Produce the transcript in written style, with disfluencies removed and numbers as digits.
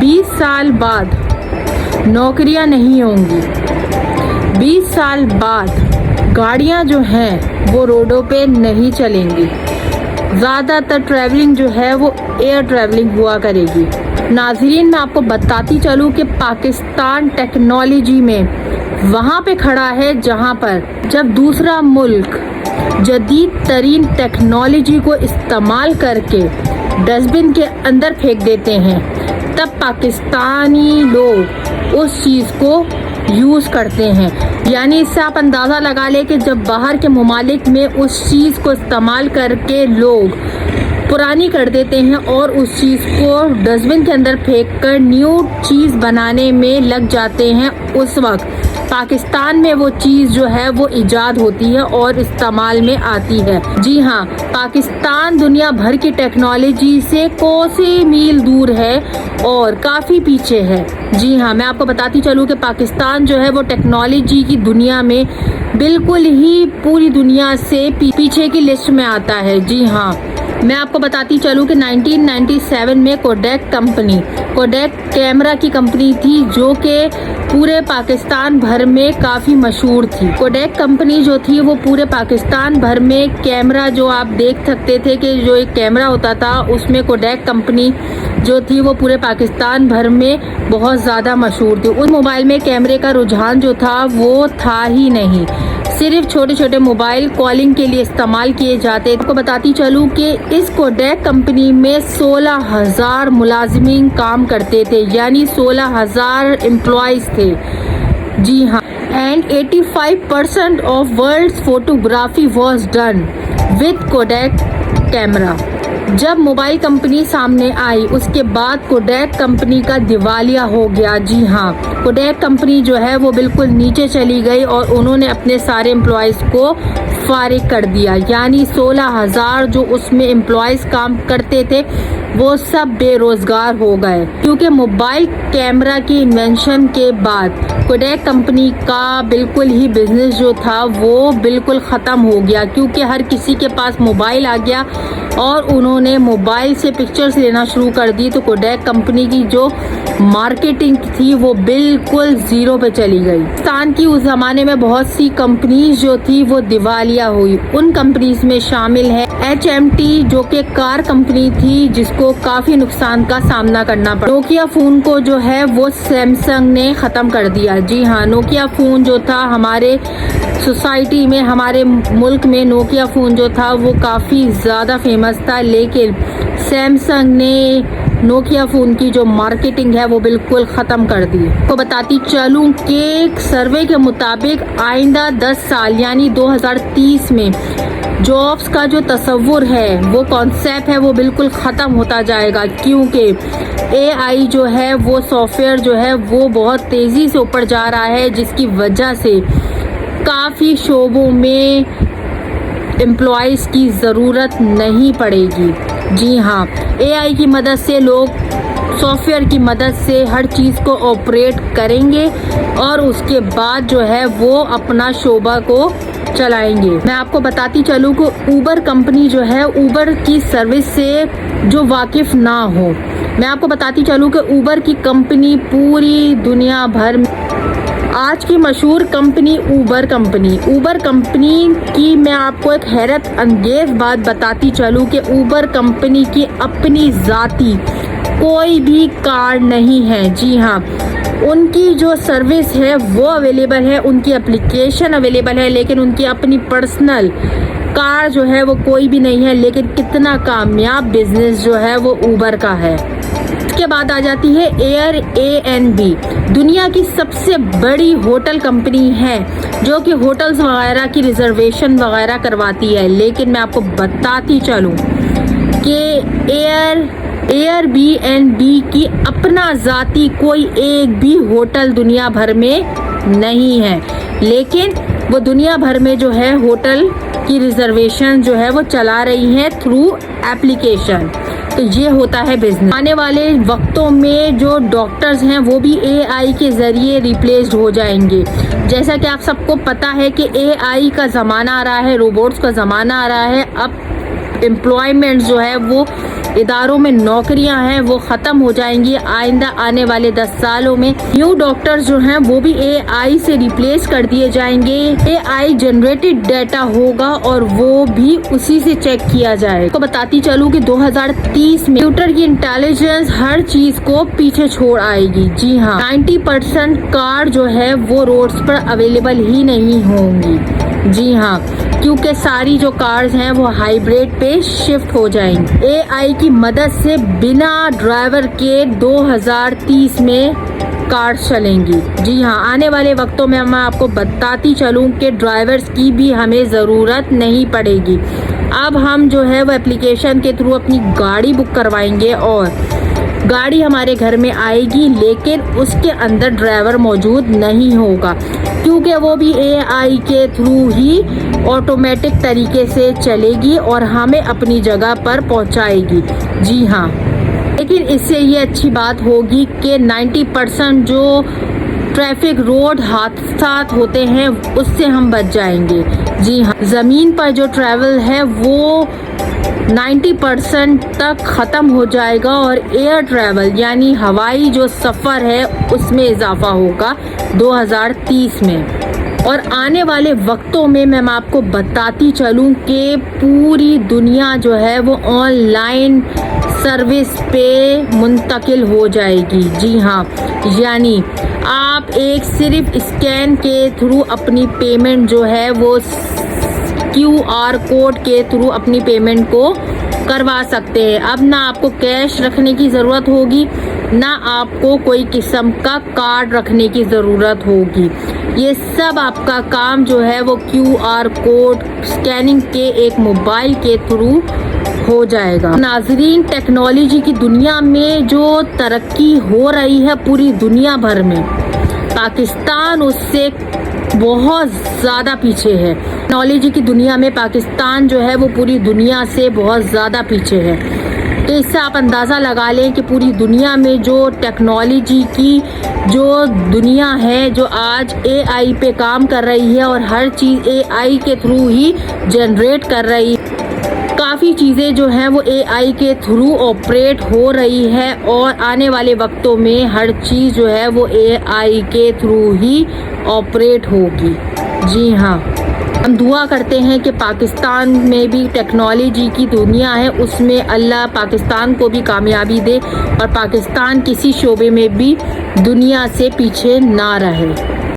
20 साल बाद नौकरियां नहीं होंगी, 20 साल बाद गाड़ियां जो हैं वो रोडों पे नहीं चलेंगी, ज़्यादातर ट्रैवलिंग जो है वो एयर ट्रैवलिंग हुआ करेगी। नाज़रीन, मैं आपको बताती चलूँ कि पाकिस्तान टेक्नोलॉजी में वहाँ पे खड़ा है जहाँ पर जब दूसरा मुल्क जदीद तरीन टेक्नोलॉजी को इस्तेमाल करके डस्टबिन के अंदर फेंक देते हैं, तब पाकिस्तानी लोग उस चीज़ को यूज़ करते हैं। यानी इससे आप अंदाज़ा लगा लें कि जब बाहर के ममालिक में उस चीज़ को इस्तेमाल करके लोग पुरानी कर देते हैं और उस चीज़ को डस्टबिन के अंदर फेंक कर न्यू चीज़ बनाने में लग जाते हैं, उस वक्त पाकिस्तान में वो चीज़ जो है वो इजाद होती है और इस्तेमाल में आती है। जी हाँ, पाकिस्तान दुनिया भर की टेक्नोलॉजी से कोसी मील दूर है और काफ़ी पीछे है। जी हाँ, मैं आपको बताती चलूँ कि पाकिस्तान जो है वो टेक्नोलॉजी की दुनिया में बिल्कुल ही पूरी दुनिया से पीछे की लिस्ट में आता है। जी हाँ, मैं आपको बताती चलूँ कि 1997 में कोडेक कैमरा की कंपनी थी जो कि पूरे पाकिस्तान भर में काफ़ी मशहूर थी। कोडेक कंपनी जो थी वो पूरे पाकिस्तान भर में कैमरा जो आप देख सकते थे कि जो एक कैमरा होता था उसमें कोडेक कंपनी जो थी वो पूरे पाकिस्तान भर में बहुत ज़्यादा मशहूर थी। उस मोबाइल में कैमरे का रुझान जो था वो था ही नहीं, सिर्फ छोटे छोटे मोबाइल कॉलिंग के लिए इस्तेमाल किए जाते। आपको बताती चलूँ कि इस कोडेक कंपनी में 16,000 मुलाजिमीन काम करते थे, यानी 16,000 एम्प्लॉयज़ थे। जी हाँ, and 85% of world's photography was done with Kodak camera. जब मोबाइल कंपनी सामने आई उसके बाद कोडेक कंपनी का दिवालिया हो गया। जी हाँ, कोडेक कंपनी जो है वो बिल्कुल नीचे चली गई और उन्होंने अपने सारे एम्प्लॉयज़ को फारिग कर दिया, यानी 16,000 जो उसमें एम्प्लॉयज़ काम करते थे वो सब बेरोज़गार हो गए, क्योंकि मोबाइल कैमरा की इन्वेंशन के बाद कोडेक कंपनी का बिल्कुल ही बिजनेस जो था वो बिल्कुल ख़त्म हो गया, क्योंकि हर किसी के पास मोबाइल आ गया और उन्होंने मोबाइल से पिक्चर्स लेना शुरू कर दी। तो कोडेक कंपनी की जो मार्केटिंग थी वो बिल्कुल ज़ीरो पे चली गई। पाकिस्तान की उस ज़माने में बहुत सी कंपनीज जो थी वो दिवालिया हुई। उन कंपनीज में शामिल है HMT जो कि कार कंपनी थी जिसको काफ़ी नुकसान का सामना करना पड़ा। नोकिया फ़ोन को जो है वो सैमसंग ने ख़त्म कर दिया। जी हाँ, नोकिया फ़ोन जो था हमारे सोसाइटी में, हमारे मुल्क में नोकिया फ़ोन जो था वो काफ़ी ज़्यादा फेमस था, लेकिन सैमसंग ने नोकिया फ़ोन की जो मार्केटिंग है वो बिल्कुल ख़त्म कर दी। तो बताती चलूँ कि एक सर्वे के मुताबिक आइंदा 10 साल यानी 2030 में जॉब्स का जो तस्वुर है, वो कॉन्सेप्ट है, वो बिल्कुल ख़त्म होता जाएगा, क्योंकि AI जो है वो सॉफ्टवेयर जो है वो बहुत तेज़ी से ऊपर जा रहा है, जिसकी वजह से काफ़ी शोबों में एम्प्लॉयज़ की ज़रूरत नहीं पड़ेगी। जी हाँ, AI की मदद से लोग सॉफ्टवेयर की मदद से हर चीज़ को ऑपरेट करेंगे और उसके बाद जो है वो अपना शोबा को चलाएंगे। मैं आपको बताती चलूँ कि ऊबर कंपनी जो है, ऊबर की सर्विस से जो वाकिफ़ ना हो, मैं आपको बताती चलूँ कि ऊबर की कंपनी पूरी दुनिया भर में आज की मशहूर कंपनी ऊबर कंपनी की मैं आपको एक हैरत अंगेज बात बताती चलूँ कि ऊबर कंपनी की अपनी ज़ाती कोई भी कार नहीं है। जी हाँ, उनकी जो सर्विस है वो अवेलेबल है, उनकी एप्लीकेशन अवेलेबल है, लेकिन उनकी अपनी पर्सनल कार जो है वो कोई भी नहीं है। लेकिन कितना कामयाब बिजनेस जो है वो ऊबर का है। इसके बाद आ जाती है Airbnb, दुनिया की सबसे बड़ी होटल कंपनी है जो कि होटल्स वगैरह की रिजर्वेशन वगैरह करवाती है। लेकिन मैं आपको बताती चलूँ कि Airbnb की अपना ज़ाती कोई एक भी होटल दुनिया भर में नहीं है, लेकिन वो दुनिया भर में जो है होटल की रिजर्वेशन जो है वो चला रही है थ्रू एप्लीकेशन। तो ये होता है बिजनेस। आने वाले वक्तों में जो डॉक्टर्स हैं वो भी AI के ज़रिए रिप्लेस्ड हो जाएंगे। जैसा कि आप सबको पता है कि AI का ज़माना आ रहा है, रोबोट्स का ज़माना आ रहा है। अब एम्प्लॉयमेंट जो है वो इदारों में नौकरियां हैं वो ख़त्म हो जाएंगी आइंदा आने वाले 10 सालों में। न्यू डॉक्टर्स जो हैं वो भी AI से रिप्लेस कर दिए जाएंगे। AI जनरेटेड डाटा होगा और वो भी उसी से चेक किया जाएगा। तो बताती चलूँ कि 2030 में कंप्यूटर की इंटेलिजेंस हर चीज़ को पीछे छोड़ आएगी। जी हाँ, 90% कार जो है वो रोड्स पर अवेलेबल ही नहीं होंगी। जी हाँ, क्योंकि सारी जो कार्स हैं वो हाइब्रिड पे शिफ्ट हो जाएंगी। AI की मदद से बिना ड्राइवर के 2030 में कार्स चलेंगी। जी हाँ, आने वाले वक्तों में मैं आपको बताती चलूँ कि ड्राइवर्स की भी हमें ज़रूरत नहीं पड़ेगी। अब हम जो है वो एप्लीकेशन के थ्रू अपनी गाड़ी बुक करवाएंगे और गाड़ी हमारे घर में आएगी, लेकिन उसके अंदर ड्राइवर मौजूद नहीं होगा क्योंकि वो भी AI के थ्रू ही ऑटोमेटिक तरीके से चलेगी और हमें अपनी जगह पर पहुंचाएगी। जी हाँ, लेकिन इससे ये अच्छी बात होगी कि 90% जो ट्रैफिक रोड हादसा होते हैं उससे हम बच जाएंगे। जी हाँ, ज़मीन पर जो ट्रैवल है वो 90% तक ख़त्म हो जाएगा और एयर ट्रैवल यानी हवाई जो सफ़र है उसमें इजाफा होगा 2030 में। और आने वाले वक्तों में मैं आपको बताती चलूँ कि पूरी दुनिया जो है वो ऑनलाइन सर्विस पे मुंतकिल हो जाएगी। जी हाँ, यानी आप एक सिर्फ स्कैन के थ्रू अपनी पेमेंट जो है वो QR कोड के थ्रू अपनी पेमेंट को करवा सकते हैं। अब ना आपको कैश रखने की ज़रूरत होगी, ना आपको कोई किस्म का कार्ड रखने की ज़रूरत होगी। ये सब आपका काम जो है वो QR कोड स्कैनिंग के एक मोबाइल के थ्रू हो जाएगा। नाज़रीन, टेक्नोलॉजी की दुनिया में जो तरक्की हो रही है पूरी दुनिया भर में, पाकिस्तान उससे बहुत ज़्यादा पीछे है। टेक्नोलॉजी की दुनिया में पाकिस्तान जो है वो पूरी दुनिया से बहुत ज़्यादा पीछे है। तो इससे आप अंदाज़ा लगा लें कि पूरी दुनिया में जो टेक्नोलॉजी की जो दुनिया है जो आज AI पे काम कर रही है और हर चीज़ AI के थ्रू ही जनरेट कर रही है। काफ़ी चीज़ें जो हैं वो AI के थ्रू ऑपरेट हो रही है और आने वाले वक्तों में हर चीज़ जो है वो AI के थ्रू ही ऑपरेट होगी। जी हाँ, हम दुआ करते हैं कि पाकिस्तान में भी टेक्नोलॉजी की दुनिया है उसमें अल्लाह पाकिस्तान को भी कामयाबी दे और पाकिस्तान किसी शोबे में भी दुनिया से पीछे ना रहे।